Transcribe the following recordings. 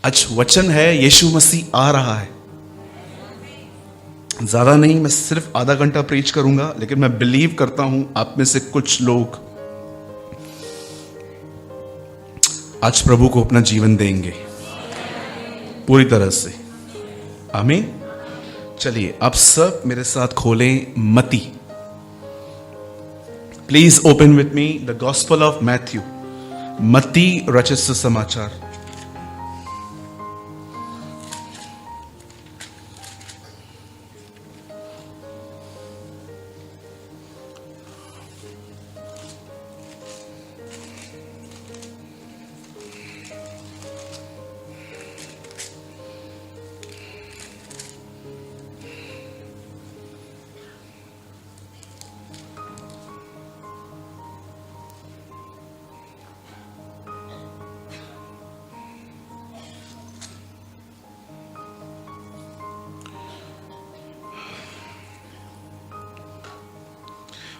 आज वचन है यीशु मसीह आ रहा है। ज्यादा नहीं, मैं सिर्फ आधा घंटा प्रीच करूंगा, लेकिन मैं बिलीव करता हूं आप में से कुछ लोग आज प्रभु को अपना जीवन देंगे पूरी तरह से। आमीन। चलिए आप सब मेरे साथ खोलें मत्ती। Please open with me the gospel of Matthew. मत्ती रचित सुसमाचार।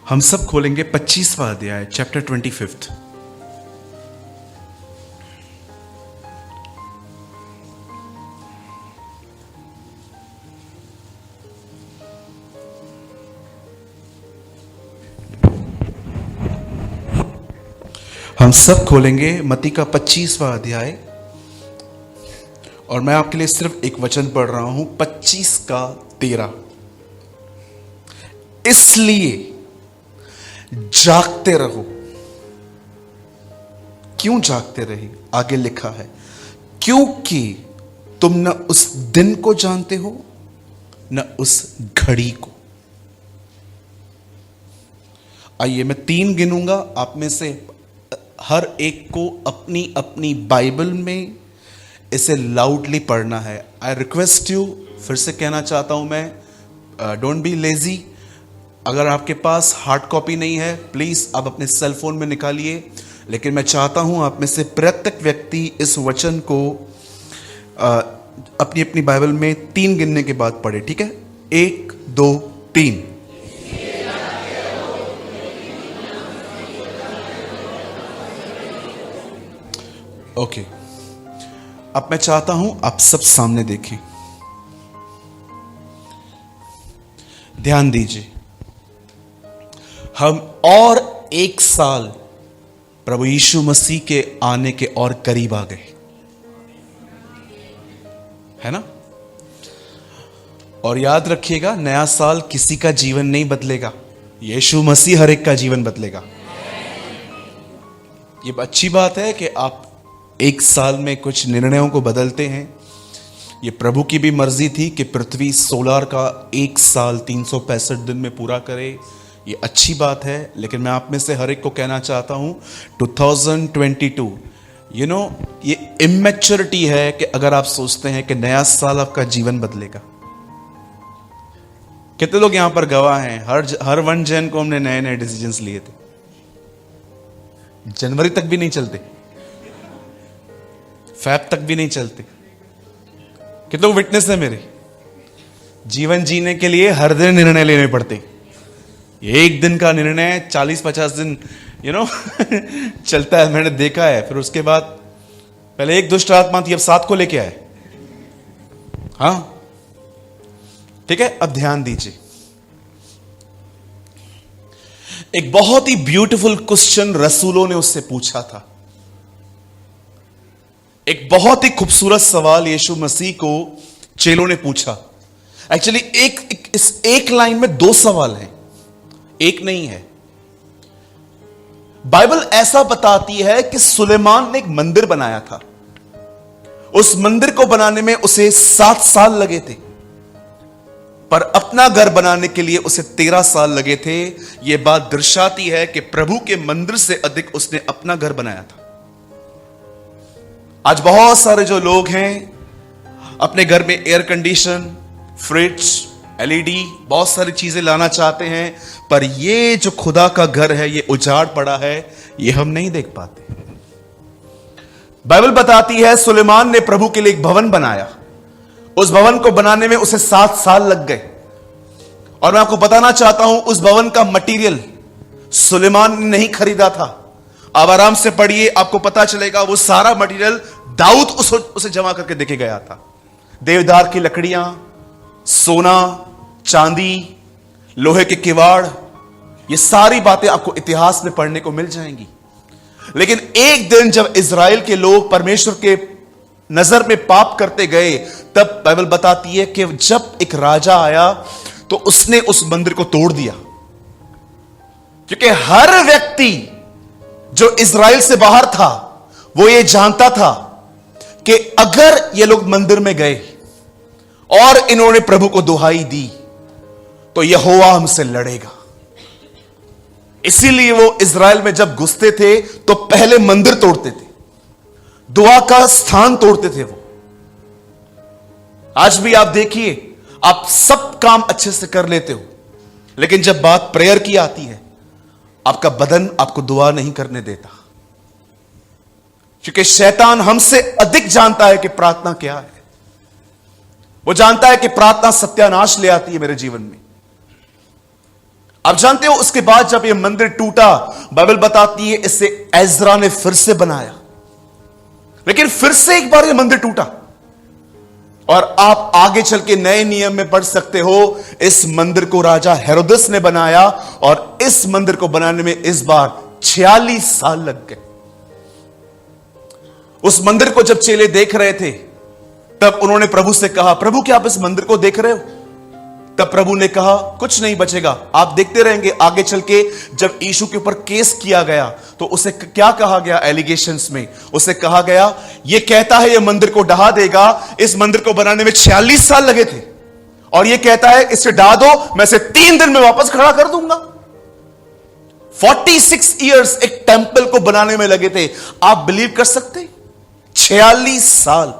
हम सब खोलेंगे 25वां अध्याय, चैप्टर 25। हम सब खोलेंगे मत्ती का 25वां अध्याय, और मैं आपके लिए सिर्फ एक वचन पढ़ रहा हूं, 25 का 13। इसलिए जागते रहो। क्यों जागते रहे? आगे लिखा है, क्योंकि तुम न उस दिन को जानते हो न उस घड़ी को। आइए मैं 3 गिनूंगा, आप में से हर एक को अपनी अपनी बाइबल में इसे लाउडली पढ़ना है। आई रिक्वेस्ट यू, फिर से कहना चाहता हूं मैं, डोंट बी लेजी। अगर आपके पास हार्ड कॉपी नहीं है, प्लीज आप अपने सेल फोन में निकालिए, लेकिन मैं चाहता हूं आप में से प्रत्येक व्यक्ति इस वचन को अपनी अपनी बाइबल में 3 गिनने के बाद पढ़े। ठीक है? 1 2 3। ओके, अब मैं चाहता हूं आप सब सामने देखें, ध्यान दीजिए। हम और 1 साल प्रभु यीशु मसीह के आने के और करीब आ गए, है ना? और याद रखिएगा, नया साल किसी का जीवन नहीं बदलेगा, यीशु मसीह हर एक का जीवन बदलेगा। ये अच्छी बात है कि आप 1 साल में कुछ निर्णयों को बदलते हैं। ये प्रभु की भी मर्जी थी कि पृथ्वी सोलार का 1 साल 365 दिन में पूरा करे। ये अच्छी बात है, लेकिन मैं आप में से हर एक को कहना चाहता हूं 2022, ये इमेच्योरिटी है कि अगर आप सोचते हैं कि नया साल आपका जीवन बदलेगा। कितने लोग यहां पर गवाह हैं? हर 1 जन को हमने नए नए डिसीजंस लिए थे, जनवरी तक भी नहीं चलते, फैब तक भी नहीं चलते। कितने लोग विटनेस है मेरे? जीवन जीने के लिए हर दिन निर्णय लेने पड़ते। एक दिन का निर्णय 40-50 दिन चलता है, मैंने देखा है। फिर उसके बाद पहले एक दुष्ट आत्मा थी, अब 7 को लेके आए। हाँ, ठीक है। अब ध्यान दीजिए, एक बहुत ही ब्यूटीफुल क्वेश्चन रसूलों ने उससे पूछा था। एक बहुत ही खूबसूरत सवाल यीशु मसीह को चेलों ने पूछा। एक्चुअली इस एक लाइन में 2 सवाल हैं, एक नहीं है। बाइबल ऐसा बताती है कि सुलेमान ने एक मंदिर बनाया था। उस मंदिर को बनाने में उसे 7 साल लगे थे, पर अपना घर बनाने के लिए उसे 13 साल लगे थे। यह बात दर्शाती है कि प्रभु के मंदिर से अधिक उसने अपना घर बनाया था। आज बहुत सारे जो लोग हैं अपने घर में एयर कंडीशन, फ्रिज, एलईडी, बहुत सारी चीजें लाना चाहते हैं, पर ये जो खुदा का घर है ये उजाड़ पड़ा है, ये हम नहीं देख पाते। बाइबल बताती है सुलेमान ने प्रभु के लिए एक भवन बनाया। उस भवन को बनाने में उसे 7 साल लग गए। और मैं आपको बताना चाहता हूं, उस भवन का मटेरियल सुलेमान ने नहीं खरीदा था। आप आराम से पढ़िए, आपको पता चलेगा वो सारा मटेरियल दाऊद उसे जमा करके देके गया था। देवदार की लकड़ियां, सोना, चांदी, लोहे के किवाड़, ये सारी बातें आपको इतिहास में पढ़ने को मिल जाएंगी। लेकिन एक दिन जब इज़राइल के लोग परमेश्वर के नजर में पाप करते गए, तब बाइबल बताती है कि जब एक राजा आया तो उसने उस मंदिर को तोड़ दिया। क्योंकि हर व्यक्ति जो इज़राइल से बाहर था वो ये जानता था कि अगर ये लोग मंदिर में गए और इन्होंने प्रभु को दुहाई दी तो यहोवा हमसे लड़ेगा। इसीलिए वो इज़राइल में जब घुसते थे तो पहले मंदिर तोड़ते थे, दुआ का स्थान तोड़ते थे वो। आज भी आप देखिए, आप सब काम अच्छे से कर लेते हो, लेकिन जब बात प्रेयर की आती है, आपका बदन आपको दुआ नहीं करने देता। क्योंकि शैतान हमसे अधिक जानता है कि प्रार्थना क्या है। वो जानता है कि प्रार्थना सत्यानाश ले आती है मेरे जीवन में। आप जानते हो, उसके बाद जब यह मंदिर टूटा, बाइबल बताती है इसे एजरा ने फिर से बनाया। लेकिन फिर से एक बार यह मंदिर टूटा, और आप आगे चल के नए नियम में पढ़ सकते हो, इस मंदिर को राजा हेरोदस ने बनाया, और इस मंदिर को बनाने में इस बार 46 साल लग गए। उस मंदिर को जब चेले देख रहे थे, तब उन्होंने प्रभु से कहा, प्रभु क्या आप इस मंदिर को देख रहे हो? तब प्रभु ने कहा, कुछ नहीं बचेगा, आप देखते रहेंगे। आगे चल के जब यीशु के ऊपर केस किया गया तो उसे क्या कहा गया? एलिगेशंस में उसे कहा गया, ये कहता है ये मंदिर को ढहा देगा, इस मंदिर को बनाने में 46 साल लगे थे, और ये कहता है इसे ढहा दो, मैं इसे 3 दिन में वापस खड़ा कर दूंगा। 46 ईयर्स एक टेंपल को बनाने में लगे थे। आप बिलीव कर सकते? 46 साल।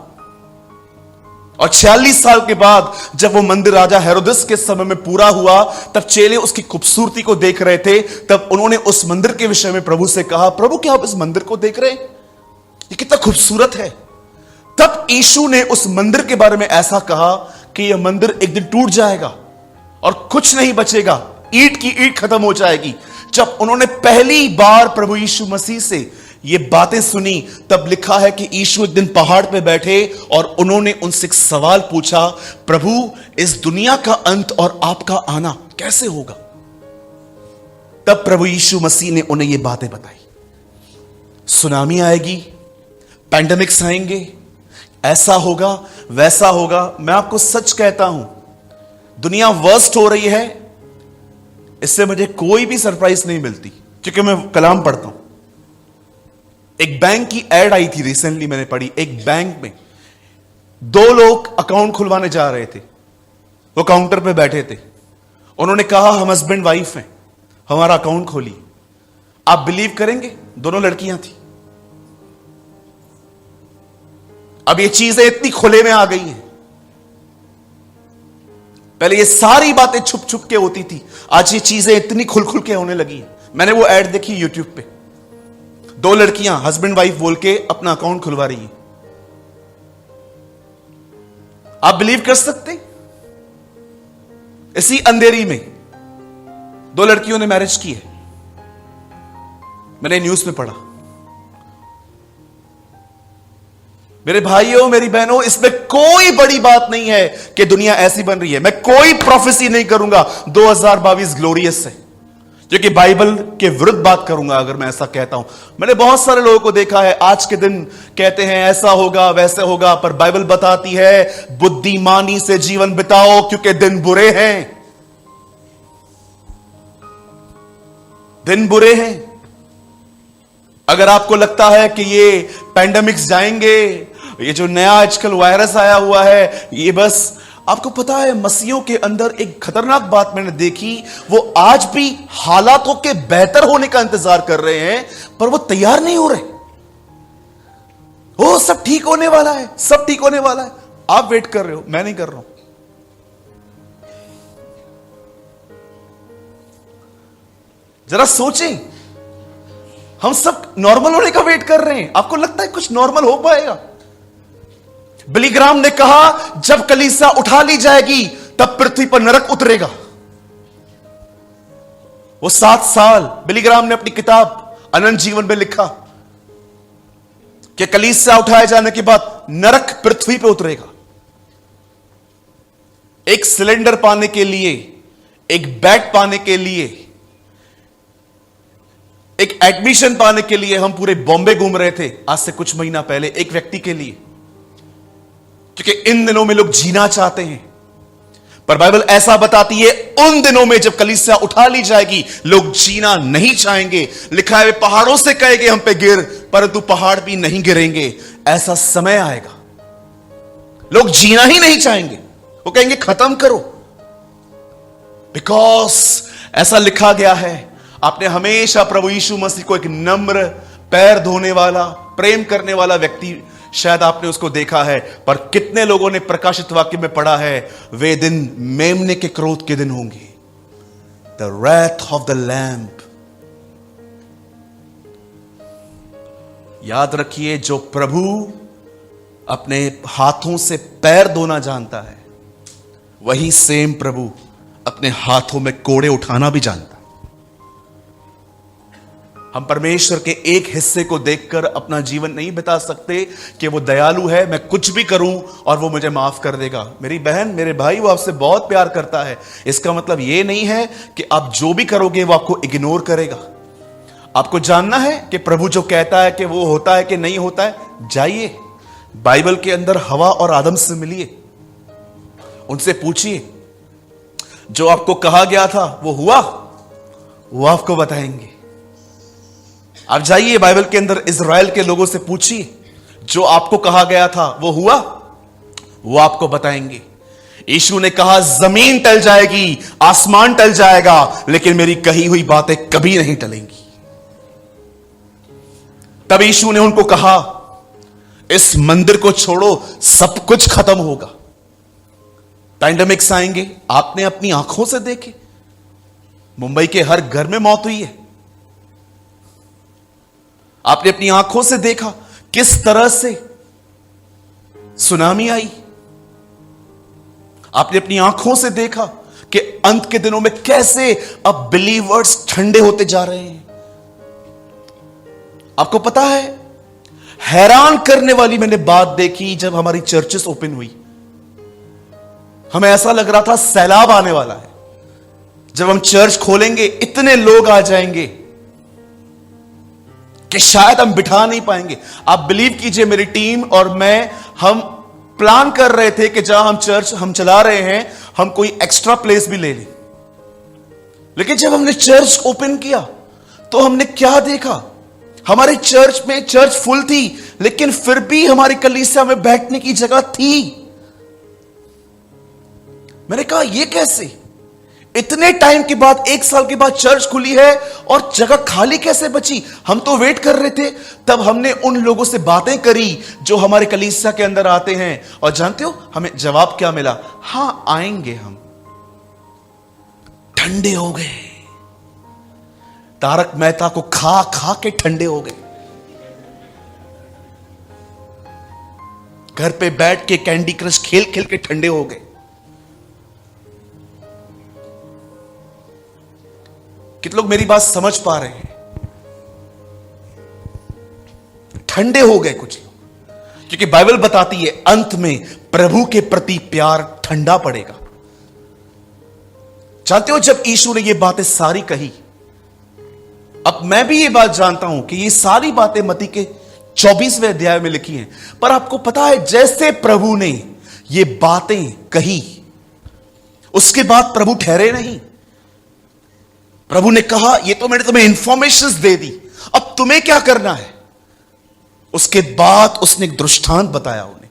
और 46 साल के बाद जब वो मंदिर राजा हेरोदस के समय में पूरा हुआ, तब चेले उसकी खूबसूरती को देख रहे थे। तब उन्होंने उस मंदिर के विषय में प्रभु से कहा, प्रभु क्या आप इस मंदिर को देख रहे हैं? ये कितना खूबसूरत है। तब यीशु ने उस मंदिर के बारे में ऐसा कहा कि यह मंदिर एक दिन टूट जाएगा और कुछ नहीं बचेगा, ईंट की ईंट खत्म हो जाएगी। जब उन्होंने पहली बार प्रभु यीशु मसीह से ये बातें सुनी, तब लिखा है कि यीशु एक दिन पहाड़ पे बैठे और उन्होंने उनसे एक सवाल पूछा, प्रभु इस दुनिया का अंत और आपका आना कैसे होगा? तब प्रभु यीशु मसीह ने उन्हें ये बातें बताई। सुनामी आएगी, पैंडेमिक्स आएंगे, ऐसा होगा वैसा होगा। मैं आपको सच कहता हूं, दुनिया वर्स्ट हो रही है, इससे मुझे कोई भी सरप्राइज नहीं मिलती, क्योंकि मैं कलाम पढ़ता हूं। एक बैंक की एड आई थी रिसेंटली, मैंने पढ़ी। एक बैंक में 2 लोग अकाउंट खुलवाने जा रहे थे। वो काउंटर पे बैठे थे। उन्होंने कहा, हम हस्बैंड वाइफ हैं, हमारा अकाउंट खोलिए। आप बिलीव करेंगे, दोनों लड़कियां थी। अब ये चीजें इतनी खुले में आ गई हैं। पहले ये सारी बातें छुप छुप के होती थी, आज ये चीजें इतनी खुल खुल के होने लगी हैं। मैंने वो एड देखी यूट्यूब पे, 2 लड़कियां हस्बैंड वाइफ बोल के अपना अकाउंट खुलवा रही हैं। आप बिलीव कर सकते? इसी अंधेरी में 2 लड़कियों ने मैरिज की है। मैंने न्यूज में पढ़ा। मेरे भाइयों, मेरी बहनों, इसमें कोई बड़ी बात नहीं है कि दुनिया ऐसी बन रही है। मैं कोई प्रोफेसी नहीं करूंगा 2022 ग्लोरियस है, क्योंकि बाइबल के विरुद्ध बात करूंगा अगर मैं ऐसा कहता हूं। मैंने बहुत सारे लोगों को देखा है, आज के दिन कहते हैं ऐसा होगा वैसे होगा, पर बाइबल बताती है बुद्धिमानी से जीवन बिताओ, क्योंकि दिन बुरे हैं। दिन बुरे हैं। अगर आपको लगता है कि ये पैंडेमिक्स जाएंगे, ये जो नया आजकल वायरस आया हुआ है, ये बस, आपको पता है मसीहों के अंदर एक खतरनाक बात मैंने देखी, वो आज भी हालातों के बेहतर होने का इंतजार कर रहे हैं, पर वो तैयार नहीं हो रहे। वो सब ठीक होने वाला है, सब ठीक होने वाला है। आप वेट कर रहे हो, मैं नहीं कर रहा हूं। जरा सोचें, हम सब नॉर्मल होने का वेट कर रहे हैं। आपको लगता है कुछ नॉर्मल हो पाएगा? बिली ग्राहम ने कहा, जब कलीसिया उठा ली जाएगी तब पृथ्वी पर नरक उतरेगा। वो 7 साल बिली ग्राहम ने अपनी किताब अनंत जीवन में लिखा। कि कलीसिया उठाए जाने के बाद नरक पृथ्वी पे उतरेगा। एक सिलेंडर पाने के लिए, एक बेड पाने के लिए, एक एडमिशन पाने के लिए हम पूरे बॉम्बे घूम रहे थे आज से कुछ महीना पहले, एक व्यक्ति के लिए, क्योंकि इन दिनों में लोग जीना चाहते हैं। पर बाइबल ऐसा बताती है उन दिनों में जब कलीसिया उठा ली जाएगी, लोग जीना नहीं चाहेंगे। लिखा है वे पहाड़ों से कहेंगे हम पे गिर, परंतु पहाड़ भी नहीं गिरेंगे। ऐसा समय आएगा, लोग जीना ही नहीं चाहेंगे, वो कहेंगे खत्म करो। बिकॉज ऐसा लिखा गया है, आपने हमेशा प्रभु यीशु मसीह को एक नम्र, पैर धोने वाला, प्रेम करने वाला व्यक्ति शायद आपने उसको देखा है। पर कितने लोगों ने प्रकाशित वाक्य में पढ़ा है, वे दिन मेमने के क्रोध के दिन होंगे, the wrath of the lamb. याद रखिए, जो प्रभु अपने हाथों से पैर धोना जानता है, वही सेम प्रभु अपने हाथों में कोड़े उठाना भी जानता है। हम परमेश्वर के एक हिस्से को देखकर अपना जीवन नहीं बिता सकते कि वो दयालु है, मैं कुछ भी करूं और वो मुझे माफ कर देगा। मेरी बहन, मेरे भाई, वो आपसे बहुत प्यार करता है। इसका मतलब ये नहीं है कि आप जो भी करोगे वो आपको इग्नोर करेगा। आपको जानना है कि प्रभु जो कहता है कि वो होता है कि नहीं होता है, जाइए बाइबल के अंदर हवा और आदम से मिलिए, उनसे पूछिए, जो आपको कहा गया था वो हुआ, वो आपको बताएंगे। आप जाइए बाइबल के अंदर इज़राइल के लोगों से पूछिए, जो आपको कहा गया था वो हुआ, वो आपको बताएंगे। यीशु ने कहा जमीन टल जाएगी, आसमान टल जाएगा, लेकिन मेरी कही हुई बातें कभी नहीं टलेंगी। तब यीशु ने उनको कहा, इस मंदिर को छोड़ो, सब कुछ खत्म होगा। पैंडेमिक्स आएंगे, आपने अपनी आंखों से देखे, मुंबई के हर घर में मौत हुई है। आपने अपनी आंखों से देखा किस तरह से सुनामी आई। आपने अपनी आंखों से देखा कि अंत के दिनों में कैसे अब बिलीवर्स ठंडे होते जा रहे हैं। आपको पता है, हैरान करने वाली मैंने बात देखी जब हमारी चर्चेस ओपन हुई। हमें ऐसा लग रहा था सैलाब आने वाला है, जब हम चर्च खोलेंगे इतने लोग आ जाएंगे कि शायद हम बिठा नहीं पाएंगे। आप बिलीव कीजिए, मेरी टीम और मैं, हम प्लान कर रहे थे कि जहां हम चर्च हम चला रहे हैं, हम कोई एक्स्ट्रा प्लेस भी ले लें। लेकिन जब हमने चर्च ओपन किया तो हमने क्या देखा, हमारे चर्च में चर्च फुल थी, लेकिन फिर भी हमारी कलीसिया में बैठने की जगह थी। मैंने कहा ये कैसे, इतने टाइम के बाद, 1 साल के बाद चर्च खुली है और जगह खाली कैसे बची। हम तो वेट कर रहे थे। तब हमने उन लोगों से बातें करी जो हमारे कलीसिया के अंदर आते हैं, और जानते हो हमें जवाब क्या मिला, हां आएंगे हम। ठंडे हो गए, तारक मेहता को खा खा के ठंडे हो गए। घर पे बैठ के कैंडी क्रश खेल खेल के ठंडे हो गए। कितने लोग मेरी बात समझ पा रहे हैं? ठंडे हो गए कुछ लोग, क्योंकि बाइबल बताती है अंत में प्रभु के प्रति प्यार ठंडा पड़ेगा। जानते हो, जब यीशु ने ये बातें सारी कही, अब मैं भी ये बात जानता हूं कि ये सारी बातें मत्ती के 24वें अध्याय में लिखी हैं, पर आपको पता है जैसे प्रभु ने ये बातें कही, उसके बाद प्रभु ठहरे नहीं। प्रभु ने कहा ये तो मैंने तुम्हें इंफॉर्मेशंस दे दी, अब तुम्हें क्या करना है। उसके बाद उसने एक दृष्टांत बताया उन्हें।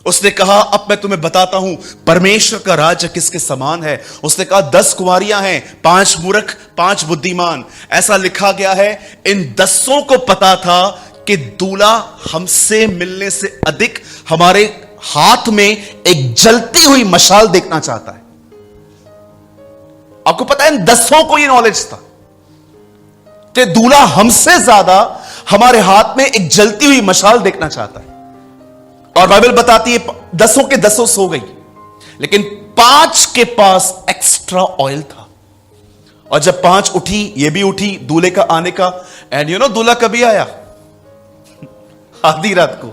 उसने कहा अब मैं तुम्हें बताता हूं परमेश्वर का राज्य किसके समान है। उसने कहा 10 कुंवारियां हैं, 5 मूर्ख, 5 बुद्धिमान। ऐसा लिखा गया है, इन 10 को पता था कि दूल्हा हमसे मिलने से अधिक हमारे हाथ में एक जलती हुई मशाल देखना चाहता है। आपको पता है, इन 10 को ये नॉलेज था कि दूल्हा हमसे ज्यादा हमारे हाथ में एक जलती हुई मशाल देखना चाहता है। और बाइबल बताती है 10 के 10 सो गई, लेकिन 5 के पास एक्स्ट्रा ऑयल था। और जब 5 उठी, ये भी उठी दूल्हे का आने का। एंड यू नो दूल्हा कभी आया? आधी रात को।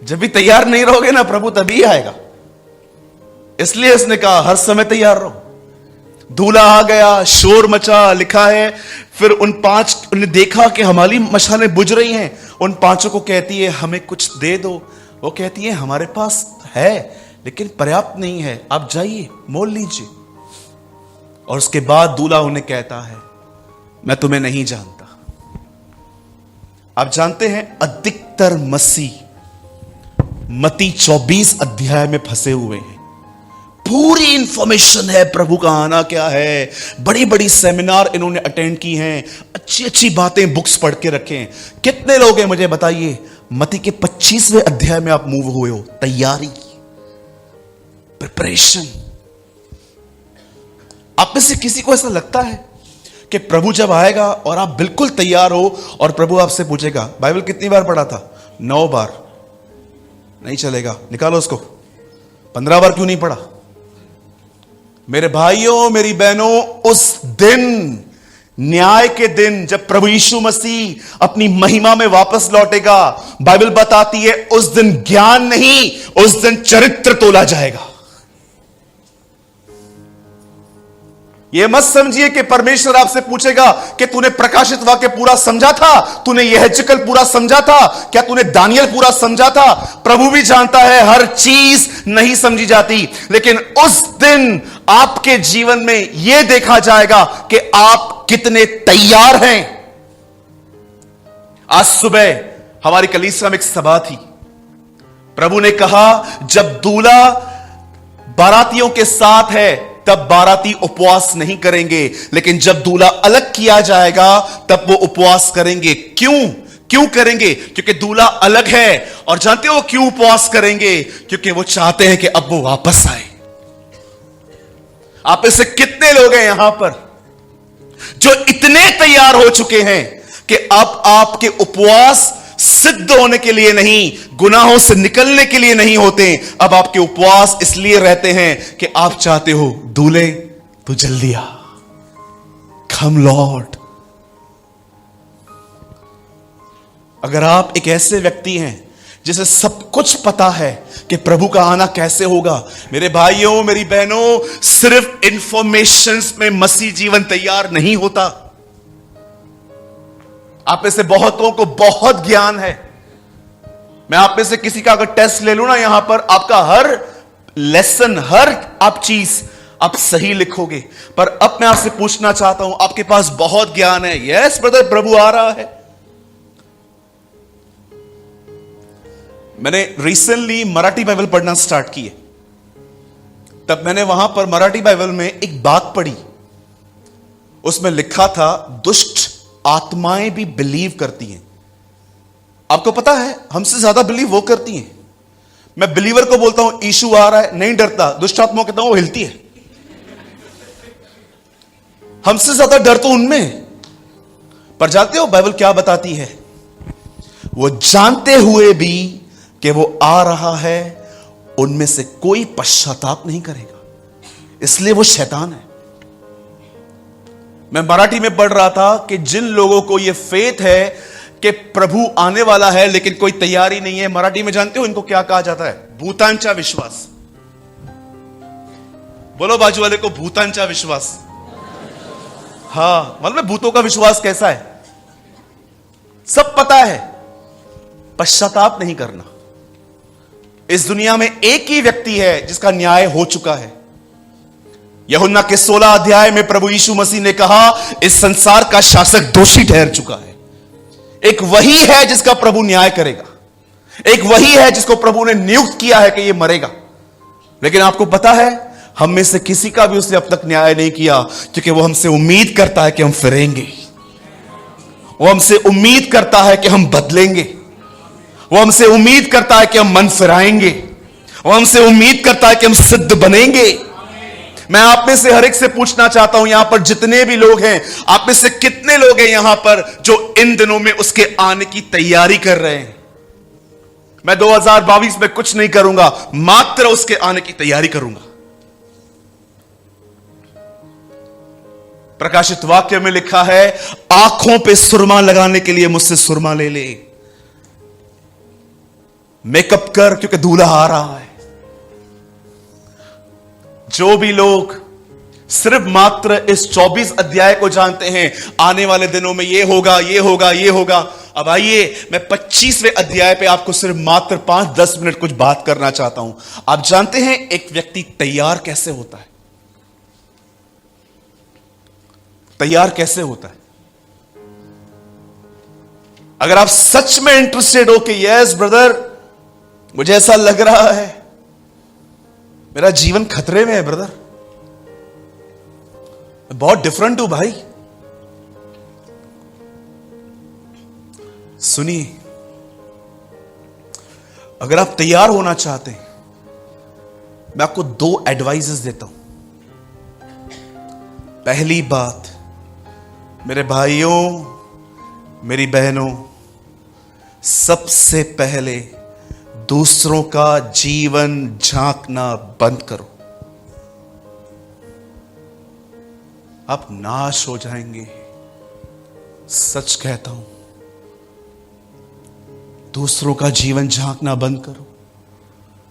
जब भी तैयार नहीं रहोगे ना, प्रभु तभी आएगा। इसलिए उसने कहा हर समय तैयार रहो। दूल्हा आ गया, शोर मचा, लिखा है फिर उन्होंने देखा कि हमारी मशालें बुझ रही हैं। उन पांचों को कहती है हमें कुछ दे दो। वो कहती है हमारे पास है लेकिन पर्याप्त नहीं है, आप जाइए मोल लीजिए। और उसके बाद दूल्हा उन्हें कहता है मैं तुम्हें नहीं जानता। आप जानते हैं अधिकतर मसीह मत्ती 24 अध्याय में फंसे हुए हैं। पूरी इंफॉर्मेशन है प्रभु का आना क्या है, बड़ी बड़ी सेमिनार इन्होंने अटेंड की हैं, अच्छी अच्छी बातें बुक्स पढ़ के रखे हैं। कितने लोग हैं मुझे बताइए मत्ती के 25वें अध्याय में आप मूव हुए हो? तैयारी, प्रिपरेशन। आप में से किसी को ऐसा लगता है कि प्रभु जब आएगा और आप बिल्कुल तैयार हो और प्रभु आपसे पूछेगा बाइबल कितनी बार पढ़ा था? 9 बार। नहीं चलेगा, निकालो उसको। 15 बार क्यों नहीं पढ़ा? मेरे भाइयों मेरी बहनों, उस दिन, न्याय के दिन, जब प्रभु यीशु मसीह अपनी महिमा में वापस लौटेगा, बाइबल बताती है उस दिन ज्ञान नहीं, उस दिन चरित्र तोला जाएगा। यह मत समझिए कि परमेश्वर आपसे पूछेगा कि तूने प्रकाशित वाक्य पूरा समझा था, तूने यहेजकल पूरा समझा था, क्या तूने दानियल पूरा समझा था? प्रभु भी जानता है हर चीज नहीं समझी जाती, लेकिन उस दिन आपके जीवन में यह देखा जाएगा कि आप कितने तैयार हैं। आज सुबह हमारी कलीसिया में एक सभा थी। प्रभु ने कहा जब दूल्हा बारातियों के साथ है तब बाराती उपवास नहीं करेंगे, लेकिन जब दूल्हा अलग किया जाएगा तब वो उपवास करेंगे। क्यों करेंगे? क्योंकि दूल्हा अलग है। और जानते हो क्यों उपवास करेंगे? क्योंकि वो चाहते हैं कि अब वो वापस आए। आप में से कितने लोग हैं यहां पर जो इतने तैयार हो चुके हैं कि अब आपके उपवास सिद्ध होने के लिए नहीं, गुनाहों से निकलने के लिए नहीं होते, अब आपके उपवास इसलिए रहते हैं कि आप चाहते हो दूल्हे तू जल्दी आ, कम लॉर्ड। अगर आप एक ऐसे व्यक्ति हैं जिसे सब कुछ पता है कि प्रभु का आना कैसे होगा, मेरे भाइयों मेरी बहनों, सिर्फ इंफॉर्मेशंस में मसीह जीवन तैयार नहीं होता। आप में से बहुतों को बहुत ज्ञान है। मैं आप में से किसी का अगर टेस्ट ले लूं ना यहां पर, आपका हर लेसन, हर आप चीज आप सही लिखोगे। पर अब मैं आपसे पूछना चाहता हूं, आपके पास बहुत ज्ञान है, यस ब्रदर, प्रभु आ रहा है। मैंने रिसेंटली मराठी बाइबल पढ़ना स्टार्ट की है। तब मैंने वहां पर मराठी बाइबल में एक बात पढ़ी, उसमें लिखा था दुष्ट आत्माएं भी बिलीव करती हैं। आपको पता है हमसे ज्यादा बिलीव वो करती हैं। मैं बिलीवर को बोलता हूं यीशु आ रहा है, नहीं डरता। दुष्ट आत्माओं कहता हूं वो हिलती है। हमसे ज्यादा डर तो उनमें। पर जानते हो बाइबल क्या बताती है? वो जानते हुए भी कि वो आ रहा है, उनमें से कोई पश्चाताप नहीं करेगा, इसलिए वो शैतान है। मैं मराठी में पढ़ रहा था कि जिन लोगों को यह फेथ है कि प्रभु आने वाला है लेकिन कोई तैयारी नहीं है, मराठी में जानते हो इनको क्या कहा जाता है? भूतांचा विश्वास। बोलो बाजू वाले को, भूतांचा विश्वास। हां, मतलब भूतों का विश्वास कैसा है? सब पता है, पश्चाताप नहीं करना। इस दुनिया में एक ही व्यक्ति है जिसका न्याय हो चुका है। यूहन्ना के 16 अध्याय में प्रभु यीशु मसीह ने कहा इस संसार का शासक दोषी ठहर चुका है। एक वही है जिसका प्रभु न्याय करेगा, एक वही है जिसको प्रभु ने नियुक्त किया है कि यह मरेगा। लेकिन आपको पता है हम में से किसी का भी उसने अब तक न्याय नहीं किया, क्योंकि वो हमसे उम्मीद करता है कि हम फिरेंगे, वो हमसे उम्मीद करता है कि हम बदलेंगे, वो हमसे उम्मीद करता है कि हम मन फिराएंगे, वो हमसे उम्मीद करता है कि हम सिद्ध बनेंगे। मैं आप में से हर एक से पूछना चाहता हूं, यहां पर जितने भी लोग हैं, आप में से कितने लोग हैं यहां पर जो इन दिनों में उसके आने की तैयारी कर रहे हैं? मैं 2022 में कुछ नहीं करूंगा, मात्र उसके आने की तैयारी करूंगा। प्रकाशित वाक्य में लिखा है आंखों पे सुरमा लगाने के लिए मुझसे सुरमा ले ले। मेकअप कर क्योंकि दूल्हा आ रहा है। जो भी लोग सिर्फ मात्र इस 24 अध्याय को जानते हैं, आने वाले दिनों में ये होगा, ये होगा, ये होगा। अब आइए, मैं 25वें अध्याय पे आपको सिर्फ मात्र 5-10 मिनट कुछ बात करना चाहता हूं। आप जानते हैं एक व्यक्ति तैयार कैसे होता है? तैयार कैसे होता है? अगर आप सच में इंटरेस्टेड हो कि यस ब्रदर, मुझे ऐसा लग रहा है मेरा जीवन खतरे में है ब्रदर, बहुत डिफरेंट हूं भाई, सुनिए, अगर आप तैयार होना चाहते हैं, मैं आपको 2 एडवाइजेस देता हूं। पहली बात, मेरे भाइयों, मेरी बहनों, सबसे पहले दूसरों का जीवन झांकना बंद करो। आप नाश हो जाएंगे, सच कहता हूं। दूसरों का जीवन झांकना बंद करो,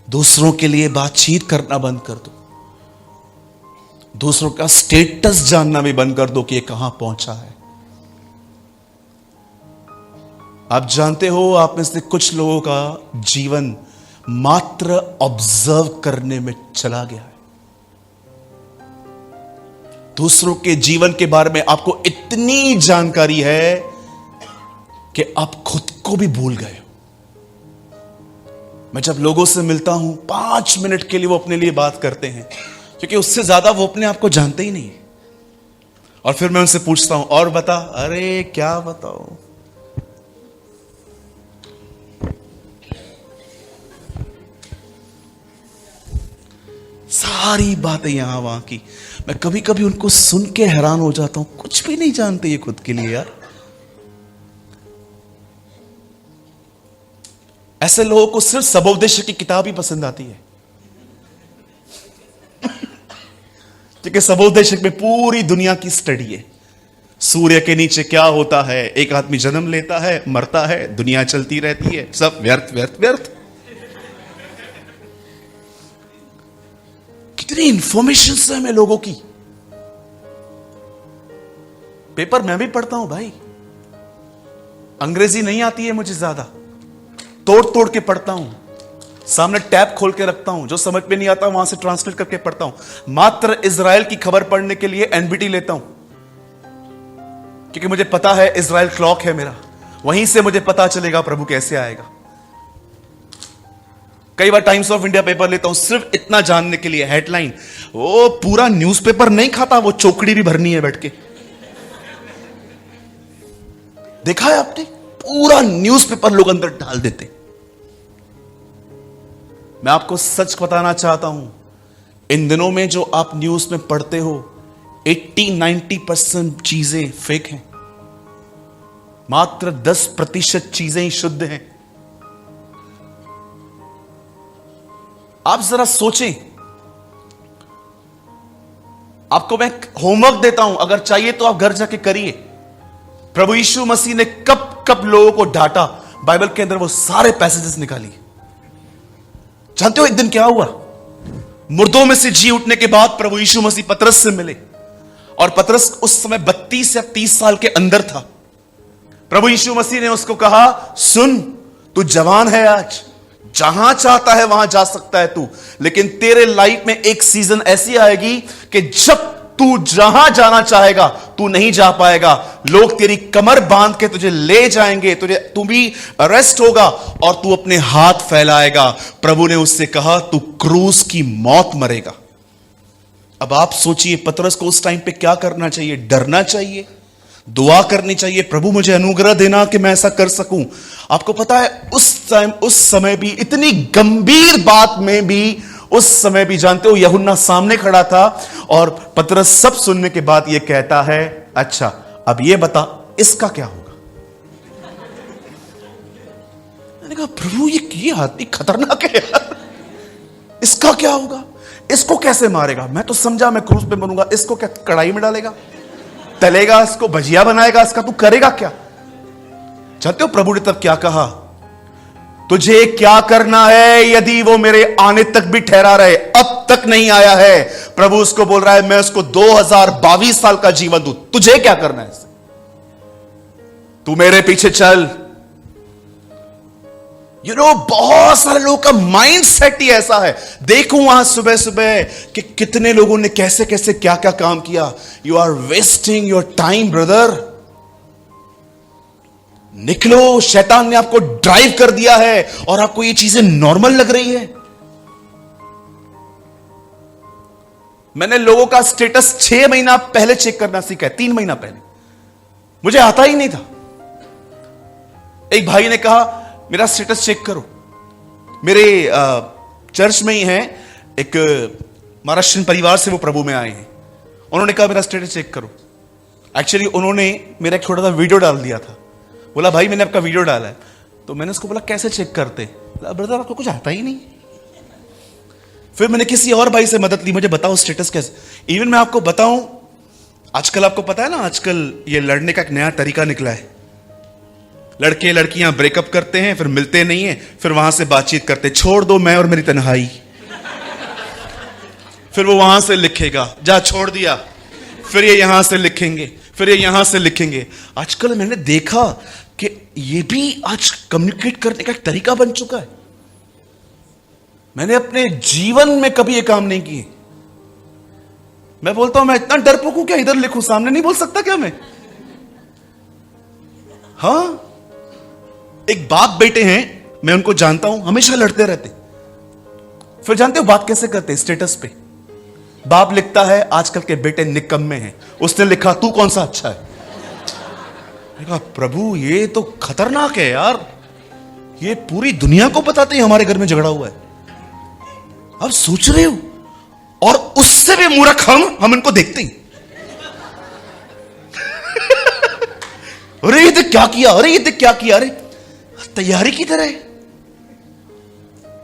दूसरों के लिए बातचीत करना बंद कर दो, दूसरों का स्टेटस जानना भी बंद कर दो कि ये कहां पहुंचा है। आप जानते हो, आप में से कुछ लोगों का जीवन मात्र ऑब्जर्व करने में चला गया है। दूसरों के जीवन के बारे में आपको इतनी जानकारी है कि आप खुद को भी भूल गए हो। मैं जब लोगों से मिलता हूं, 5 मिनट के लिए वो अपने लिए बात करते हैं, क्योंकि उससे ज्यादा वो अपने आप को जानते ही नहीं है। और फिर मैं उनसे पूछता हूं, और बता, अरे क्या बताओ, सारी बातें यहां वहां की। मैं कभी कभी उनको सुन के हैरान हो जाता हूं, कुछ भी नहीं जानते ये खुद के लिए यार। ऐसे लोगों को सिर्फ सबोपदेशक की किताब ही पसंद आती है, क्योंकि सबोपदेशक में पूरी दुनिया की स्टडी है। सूर्य के नीचे क्या होता है, एक आदमी जन्म लेता है, मरता है, दुनिया चलती रहती है, सब व्यर्थ व्यर्थ व्यर्थ। कितनी इंफॉर्मेशन है हमें लोगों की। पेपर मैं भी पढ़ता हूं भाई, अंग्रेजी नहीं आती है मुझे ज्यादा, तोड़ तोड़ के पढ़ता हूं, सामने टैब खोल के रखता हूं, जो समझ में नहीं आता वहां से ट्रांसलेट करके पढ़ता हूं। मात्र इजराइल की खबर पढ़ने के लिए एनबीटी लेता हूं, क्योंकि मुझे पता है इजराइल क्लॉक है मेरा, वहीं से मुझे पता चलेगा प्रभु कैसे आएगा। कई बार टाइम्स ऑफ इंडिया पेपर लेता हूं सिर्फ इतना जानने के लिए, हेडलाइन। वो पूरा न्यूज़पेपर नहीं खाता, वो चौकड़ी भी भरनी है बैठ के। देखा है आपने, पूरा न्यूज़पेपर लोग अंदर डाल देते। मैं आपको सच बताना चाहता हूं, इन दिनों में जो आप न्यूज में पढ़ते हो, 80-90% चीजें फेक हैं, मात्र 10% चीजें ही शुद्ध हैं। आप जरा सोचें, आपको मैं होमवर्क देता हूं, अगर चाहिए तो आप घर जाके करिए। प्रभु यीशु मसीह ने कब कब लोगों को डांटा, बाइबल के अंदर वो सारे पैसेजेस निकालिए। जानते हो एक दिन क्या हुआ? मुर्दों में से जी उठने के बाद प्रभु यीशु मसीह पतरस से मिले, और पतरस उस समय 32 या 30 साल के अंदर था। प्रभु यीशु मसीह ने उसको कहा, सुन, तू जवान है, आज जहां चाहता है वहां जा सकता है तू, लेकिन तेरे लाइफ में एक सीजन ऐसी आएगी कि जब तू जहां जाना चाहेगा तू नहीं जा पाएगा। लोग तेरी कमर बांध के तुझे ले जाएंगे, तू भी अरेस्ट होगा और तू अपने हाथ फैलाएगा। प्रभु ने उससे कहा, तू क्रूस की मौत मरेगा। अब आप सोचिए, पतरस को उस टाइम पे क्या करना चाहिए? डरना चाहिए, दुआ करनी चाहिए, प्रभु मुझे अनुग्रह देना कि मैं ऐसा कर सकूं। आपको पता है उस समय भी, इतनी गंभीर बात में भी, उस समय भी जानते हो यूहन्ना सामने खड़ा था, और पतरस सब सुनने के बाद यह कहता है, अच्छा अब यह बता इसका क्या होगा। मैंने कहा, प्रभु ये आदमी खतरनाक है यार, इसका क्या होगा? इसको कैसे मारेगा? मैं तो समझा मैं क्रूस पे बनूंगा, इसको क्या कढ़ाई में डालेगा, तलेगा, इसको भजिया बनाएगा, इसका तू करेगा क्या? जानते हो प्रभु ने तब क्या कहा? तुझे क्या करना है यदि वो मेरे आने तक भी ठहरा रहे, अब तक नहीं आया है। प्रभु उसको बोल रहा है मैं उसको 2022 साल का जीवन दूं, तुझे क्या करना है? तू मेरे पीछे चल। बहुत सारे लोगों का माइंड सेट ही ऐसा है। देखो वहां सुबह सुबह कि कितने लोगों ने कैसे कैसे क्या क्या काम किया। You are wasting your time brother. निकलो, शैतान ने आपको ड्राइव कर दिया है और आपको ये चीजें नॉर्मल लग रही है। मैंने लोगों का स्टेटस 6 महीना पहले चेक करना सीखा है, 3 महीना पहले मुझे आता ही नहीं था। एक भाई ने कहा मेरा स्टेटस चेक करो। मेरे चर्च में ही है एक महाराष्ट्रीयन परिवार से, वो प्रभु में आए हैं। उन्होंने कहा मेरा स्टेटस चेक करो। एक्चुअली उन्होंने मेरा एक छोटा सा वीडियो डाल दिया था। बोला भाई मैंने आपका वीडियो डाला है। तो मैंने उसको बोला कैसे चेक करते? ब्रदर आपको कुछ आता ही नहीं। फिर मैंने किसी और भाई से मदद ली, मुझे बताओ स्टेटस कैसे। इवन मैं आपको बताऊं, आजकल आपको पता है ना, आजकल ये लड़ने का एक नया तरीका निकला है। लड़के लड़कियां ब्रेकअप करते हैं, फिर मिलते नहीं है, फिर वहां से बातचीत करते, छोड़ दो मैं और मेरी तन्हाई। फिर वो वहां से लिखेगा जा छोड़ दिया, फिर ये यहां से लिखेंगे, फिर ये यहां से लिखेंगे। आजकल मैंने देखा कि ये भी आज कम्युनिकेट करने का एक तरीका बन चुका है। मैंने अपने जीवन में कभी ये काम नहीं किए। मैं बोलता हूं मैं इतना डरपोक हूं क्या, इधर लिखूं, सामने नहीं बोल सकता क्या मैं? हाँ, एक बाप बेटे हैं, मैं उनको जानता हूं, हमेशा लड़ते रहते। फिर जानते हो बात कैसे करते? स्टेटस पे बाप लिखता है आजकल के बेटे निकम्मे हैं। उसने लिखा तू कौन सा अच्छा है। मैंने कहा प्रभु ये तो खतरनाक है यार, ये पूरी दुनिया को बताते हैं हमारे घर में झगड़ा हुआ है। अब सोच रहे हो, और उससे भी मूर्ख हम इनको देखते हैं। अरे ये क्या किया, अरे ये क्या किया, अरे तैयारी की तरह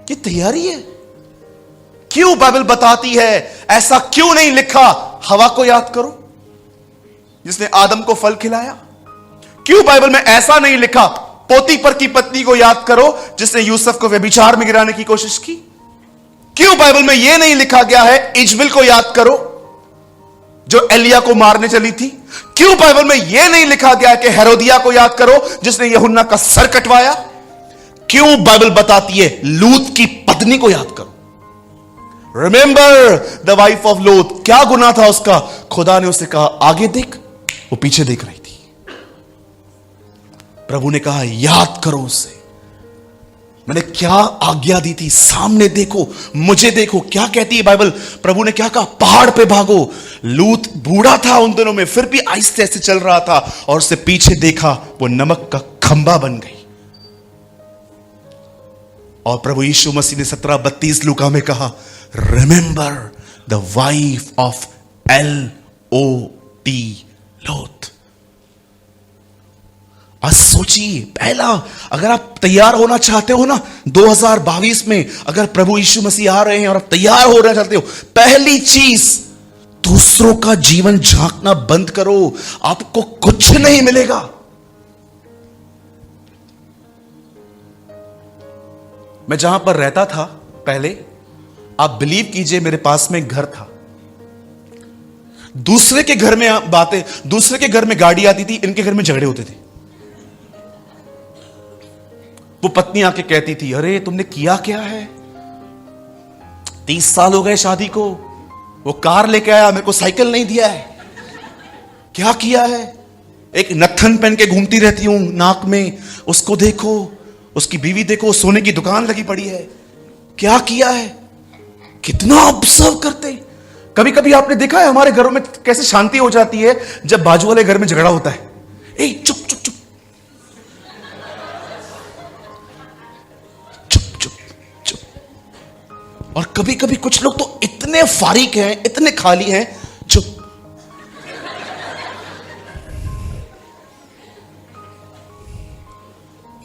ये तैयारी है। क्यों बाइबल बताती है ऐसा क्यों नहीं लिखा? हवा को याद करो जिसने आदम को फल खिलाया। क्यों बाइबल में ऐसा नहीं लिखा पोतीपर की पत्नी को याद करो जिसने यूसुफ को व्यभिचार में गिराने की कोशिश की? क्यों बाइबल में यह नहीं लिखा गया है इजबेल को याद करो जो एलिया को मारने चली थी? क्यों बाइबल में यह नहीं लिखा गया कि हेरोदिया को याद करो जिसने यूहन्ना का सर कटवाया? क्यों बाइबल बताती है लूत की पत्नी को याद करो? रिमेंबर द वाइफ ऑफ लूत। क्या गुनाह था उसका? खुदा ने उसे कहा आगे देख, वो पीछे देख रही थी। प्रभु ने कहा याद करो उसे, मैंने क्या आज्ञा दी थी, सामने देखो, मुझे देखो। क्या कहती है बाइबल? प्रभु ने क्या कहा? पहाड़ पे भागो। लूत बूढ़ा था उन दिनों में, फिर भी आहिस्ते आहिस्ते चल रहा था, और उससे पीछे देखा, वो नमक का खंबा बन गई। और प्रभु यीशु मसीह ने 17:32 लूका में कहा remember the wife of L-O-T लोथ। आज सोचिए, पहला, अगर आप तैयार होना चाहते हो ना 2022 में, अगर प्रभु यीशु मसीह आ रहे हैं और आप तैयार होना चाहते हो, पहली चीज दूसरों का जीवन झांकना बंद करो, आपको कुछ नहीं मिलेगा। मैं जहां पर रहता था पहले, आप बिलीव कीजिए, मेरे पास में घर था। दूसरे के घर में बातें, दूसरे के घर में गाड़ी आती थी, इनके घर में झगड़े होते थे। वो पत्नी आके कहती थी अरे तुमने किया क्या है, 30 साल हो गए शादी को, वो कार लेके आया, मेरे को साइकिल नहीं दिया है, क्या किया है? एक नत्थन पहन के घूमती रहती हूं नाक में, उसको देखो, उसकी बीवी देखो, सोने की दुकान लगी पड़ी है, क्या किया है? कितना ऑब्जर्व करते। कभी कभी आपने देखा है हमारे घरों में कैसे शांति हो जाती है जब बाजू वाले घर में झगड़ा होता है। ए चुप चुप चुप चुप चुप चुप। और कभी कभी कुछ लोग तो इतने फारिक हैं, इतने खाली हैं, चुप।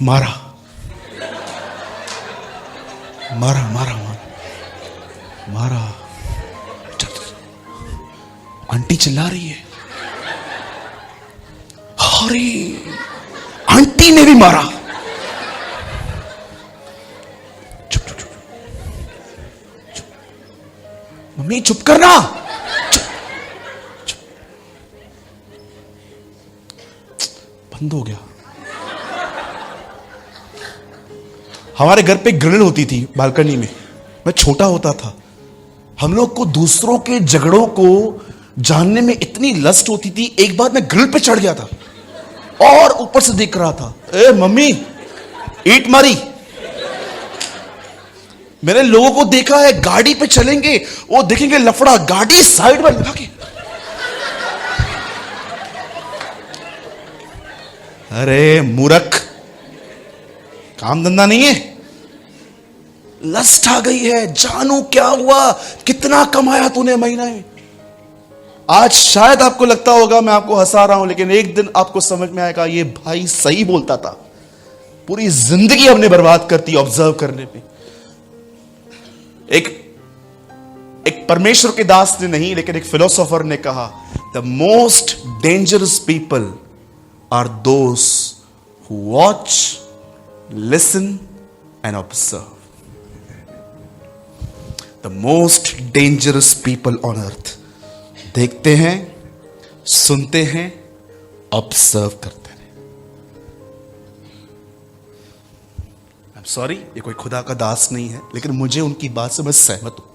मारा मारा मारा मारा मारा। आंटी चिल्ला रही है, अरे आंटी ने भी मारा। मम्मी चुप करना, बंद हो गया। हमारे घर पे ग्रिल होती थी बालकनी में, मैं छोटा होता था। हम लोग को दूसरों के झगड़ों को जानने में इतनी लस्ट होती थी। एक बार मैं ग्रिल पे चढ़ गया था और ऊपर से देख रहा था, ए मम्मी ईट मारी। मैंने लोगों को देखा है गाड़ी पे चलेंगे, वो देखेंगे लफड़ा, गाड़ी साइड में लगा के, अरे मूर्ख, काम धंधा नहीं है, लस्ट आ गई है। जानू क्या हुआ, कितना कमाया तूने महीना में। आज शायद आपको लगता होगा मैं आपको हंसा रहा हूं, लेकिन एक दिन आपको समझ में आएगा ये भाई सही बोलता था। पूरी जिंदगी हमने बर्बाद करती ऑब्जर्व करने पे। एक परमेश्वर के दास ने नहीं, लेकिन एक फिलोसोफर ने कहा, the most dangerous people are those who watch, listen and observe. The most dangerous people on earth, देखते हैं, सुनते हैं, ऑब्जर्व करते हैं। आई एम सॉरी, ये कोई खुदा का दास नहीं है, लेकिन मुझे उनकी बात से मैं सहमत हूं।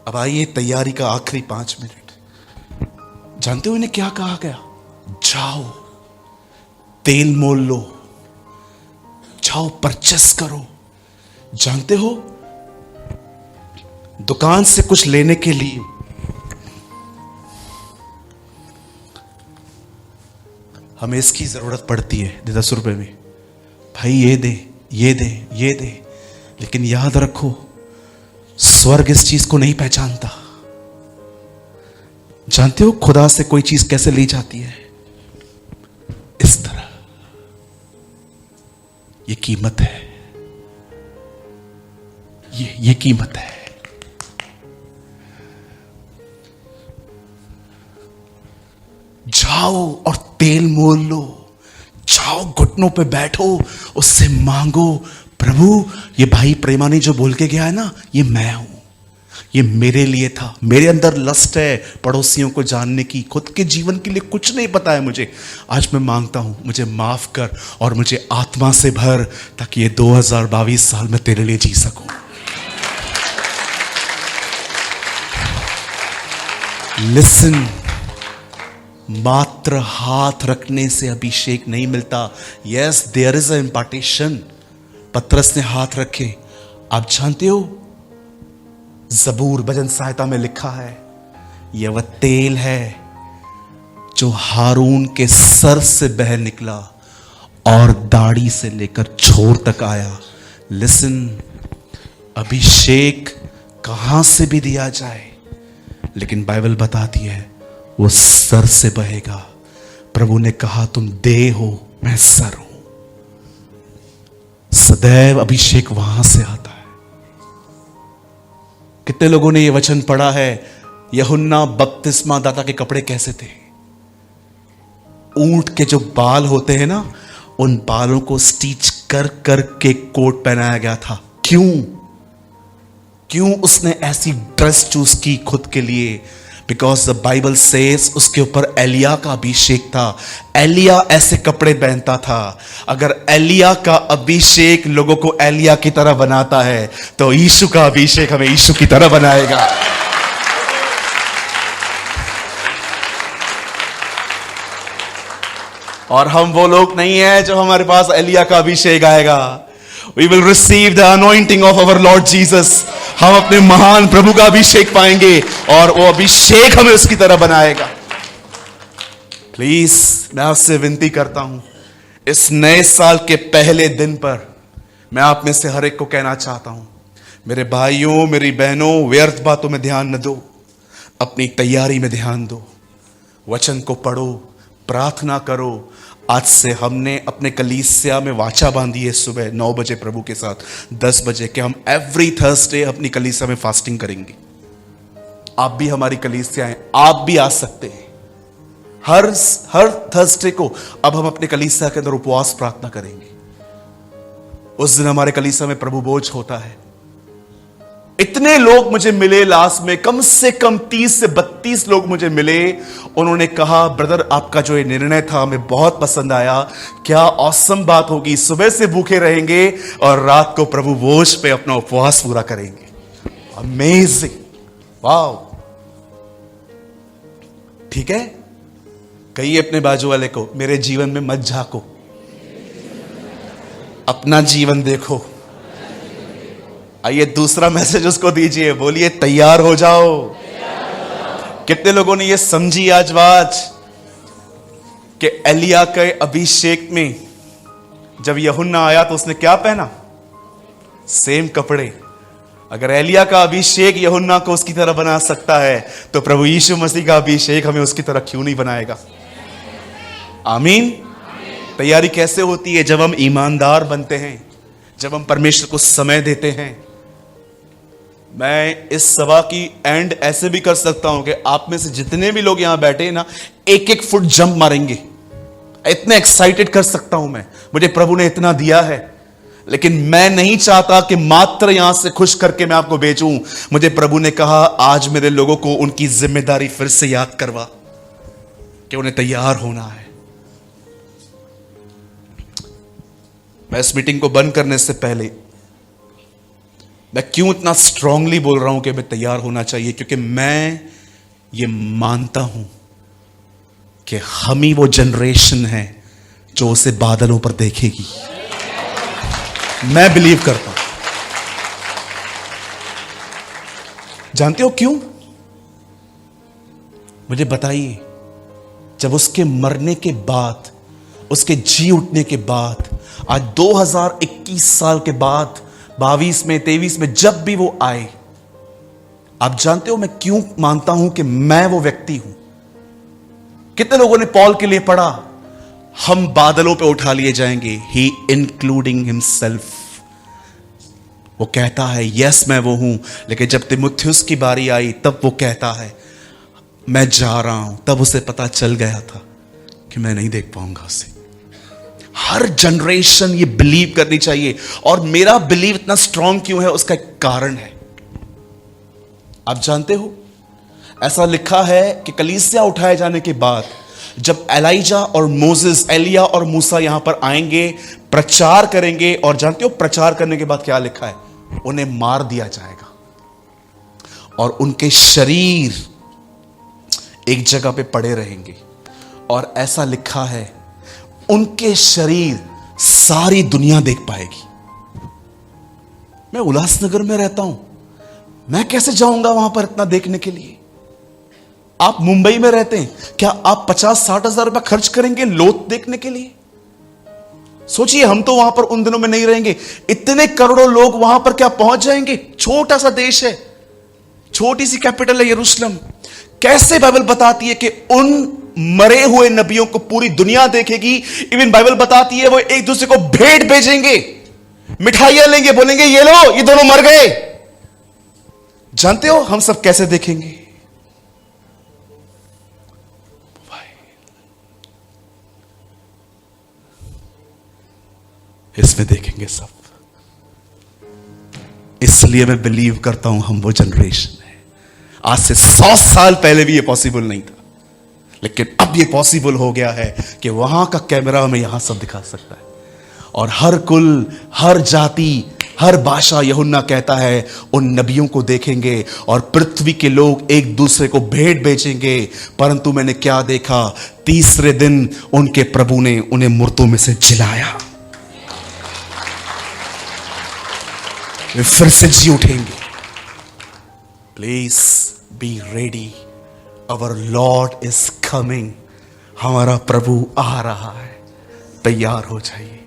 अब आइए तैयारी का आखिरी 5 मिनट। जानते हो इन्हें क्या कहा गया? जाओ तेल मोल लो, जाओ परचेस करो। जानते हो, दुकान से कुछ लेने के लिए हमें इसकी जरूरत पड़ती है 10 रुपए में, भाई ये दे, ये दे, ये दे। लेकिन याद रखो, स्वर्ग इस चीज को नहीं पहचानता। जानते हो खुदा से कोई चीज कैसे ली जाती है? इस तरह। ये कीमत है, ये कीमत है। जाओ और तेल मोल लो, जाओ घुटनों पे बैठो, उससे मांगो, प्रभु ये भाई प्रेमानी जो बोल के गया है ना, ये मैं हूं, ये मेरे लिए था। मेरे अंदर लस्ट है पड़ोसियों को जानने की, खुद के जीवन के लिए कुछ नहीं पता है मुझे। आज मैं मांगता हूं, मुझे माफ कर और मुझे आत्मा से भर, ताकि ये 2022 साल में तेरे लिए जी सकूं। लिसन, मात्र हाथ रखने से अभिषेक नहीं मिलता। Yes, there is a impartation. पतरस ने हाथ रखे। आप जानते हो, जबूर भजन सहायता में लिखा है, यह वह तेल है जो हारून के सर से बह निकला और दाढ़ी से लेकर छोर तक आया। लिसन, अभिषेक कहां से भी दिया जाए, लेकिन बाइबल बताती है वो सर से बहेगा। प्रभु ने कहा, तुम देह हो, मैं सर हूं। सदैव अभिषेक वहां से आता है। कितने लोगों ने यह वचन पढ़ा है, यूहन्ना बपतिस्मा दाता के कपड़े कैसे थे? ऊंट के जो बाल होते हैं ना, उन बालों को स्टिच कर कर के कोट पहनाया गया था। क्यों उसने ऐसी ड्रेस चूज की खुद के लिए? बिकॉज द बाइबल सेज उसके ऊपर एलिया का अभिषेक था। एलिया ऐसे कपड़े पहनता था। अगर एलिया का अभिषेक लोगों को एलिया की तरह बनाता है, तो यीशु का अभिषेक हमें यीशु की तरह बनाएगा। और हम वो लोग नहीं है जो हमारे पास एलिया का अभिषेक आएगा। We will receive the anointing of our Lord Jesus. हम अपने महान प्रभु का अभिषेक पाएंगे और वो अभिषेक हमें उसकी तरह बनाएगा। प्लीज, मैं आपसे विनती करता हूं, इस नए साल के पहले दिन पर मैं आप में से हर एक को कहना चाहता हूं, मेरे भाइयों, मेरी बहनों, व्यर्थ बातों में ध्यान न दो, अपनी तैयारी में ध्यान दो। वचन को पढ़ो, प्रार्थना करो। आज से हमने अपने कलीसिया में वाचा बांधी है, सुबह 9 बजे प्रभु के साथ 10 बजे के हम एवरी थर्सडे अपनी कलीसिया में फास्टिंग करेंगे। आप भी हमारी कलीसिया हैं, आप भी आ सकते हैं। हर थर्सडे को अब हम अपने कलीसिया के अंदर उपवास प्रार्थना करेंगे। उस दिन हमारे कलीसिया में प्रभु भोज होता है। इतने लोग मुझे मिले लास्ट में, कम से कम 30 से 32 लोग मुझे मिले। उन्होंने कहा, ब्रदर आपका जो ये निर्णय था हमें बहुत पसंद आया, क्या ऑसम बात होगी, सुबह से भूखे रहेंगे और रात को प्रभु भोज पे अपना उपवास पूरा करेंगे। Amazing, wow. ठीक है, कहिए अपने बाजू वाले को, मेरे जीवन में मत झाको, अपना जीवन देखो। आइए दूसरा मैसेज उसको दीजिए, बोलिए तैयार हो जाओ। कितने लोगों ने ये समझी आज बात कि एलिया के अभिषेक में जब यूहन्ना आया तो उसने क्या पहना? सेम कपड़े। अगर एलिया का अभिषेक यूहन्ना को उसकी तरह बना सकता है तो प्रभु यीशु मसीह का अभिषेक हमें उसकी तरह क्यों नहीं बनाएगा? आमीन। तैयारी कैसे होती है? जब हम ईमानदार बनते हैं, जब हम परमेश्वर को समय देते हैं। मैं इस सभा की एंड ऐसे भी कर सकता हूं कि आप में से जितने भी लोग यहां बैठे हैं ना, एक एक फुट जंप मारेंगे। इतने एक्साइटेड कर सकता हूं मैं, मुझे प्रभु ने इतना दिया है। लेकिन मैं नहीं चाहता कि मात्र यहां से खुश करके मैं आपको भेजूं। मुझे प्रभु ने कहा, आज मेरे लोगों को उनकी जिम्मेदारी फिर से याद करवा कि उन्हें तैयार होना है। मैं इस मीटिंग को बंद करने से पहले मैं क्यों इतना स्ट्रांगली बोल रहा हूं कि मैं तैयार होना चाहिए? क्योंकि मैं ये मानता हूं कि हम ही वो जनरेशन है जो उसे बादलों पर देखेगी। मैं बिलीव करता हूं। जानते हो क्यों? मुझे बताइए। जब उसके मरने के बाद, उसके जी उठने के बाद, आज 2021 साल के बाद, 22 में 23 में जब भी वो आए, आप जानते हो मैं क्यों मानता हूं कि मैं वो व्यक्ति हूं? कितने लोगों ने पॉल के लिए पढ़ा, हम बादलों पे उठा लिए जाएंगे, ही इंक्लूडिंग हिमसेल्फ। वो कहता है यस मैं वो हूं, लेकिन जब तिमुथियुस की बारी आई तब वो कहता है मैं जा रहा हूं। तब उसे पता चल गया था कि मैं नहीं देख पाऊंगा उसे। हर जनरेशन ये बिलीव करनी चाहिए। और मेरा बिलीव इतना स्ट्रांग क्यों है, उसका एक कारण है। आप जानते हो, ऐसा लिखा है कि कलीसिया उठाए जाने के बाद जब एलाइजा और मोसेस, एलिया और मूसा यहां पर आएंगे, प्रचार करेंगे, और जानते हो प्रचार करने के बाद क्या लिखा है? उन्हें मार दिया जाएगा और उनके शरीर एक जगह पे पड़े रहेंगे। और ऐसा लिखा है उनके शरीर सारी दुनिया देख पाएगी। मैं उल्लासनगर में रहता हूं, मैं कैसे जाऊंगा वहां पर इतना देखने के लिए? आप मुंबई में रहते हैं, क्या आप 50-60 हजार रुपया खर्च करेंगे लोथ देखने के लिए? सोचिए, हम तो वहां पर उन दिनों में नहीं रहेंगे। इतने करोड़ों लोग वहां पर क्या पहुंच जाएंगे? छोटा सा देश है, छोटी सी कैपिटल है यरूशलेम। कैसे बाइबल बताती है कि उन मरे हुए नबियों को पूरी दुनिया देखेगी। इवन बाइबल बताती है वो एक दूसरे को भेंट भेजेंगे, मिठाइयां लेंगे, बोलेंगे ये लो, ये दोनों मर गए। जानते हो हम सब कैसे देखेंगे? इसमें देखेंगे सब। इसलिए मैं बिलीव करता हूं हम वो जनरेशन है। आज से 100 साल पहले भी ये पॉसिबल नहीं था, लेकिन अब ये पॉसिबल हो गया है कि वहां का कैमरा हमें यहां सब दिखा सकता है। और हर कुल, हर जाति, हर भाषा, यूहन्ना कहता है उन नबियों को देखेंगे और पृथ्वी के लोग एक दूसरे को भेंट बेचेंगे। परंतु मैंने क्या देखा? तीसरे दिन उनके प्रभु ने उन्हें मुर्दों में से जिलाया। वे फिर से जी उठेंगे। Please be ready, our Lord is coming. हमारा प्रभु आ रहा है, तैयार हो जाइए।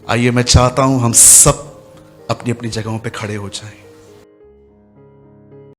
आइए, मैं चाहता हूं हम सब अपनी अपनी जगहों पे खड़े हो जाएं।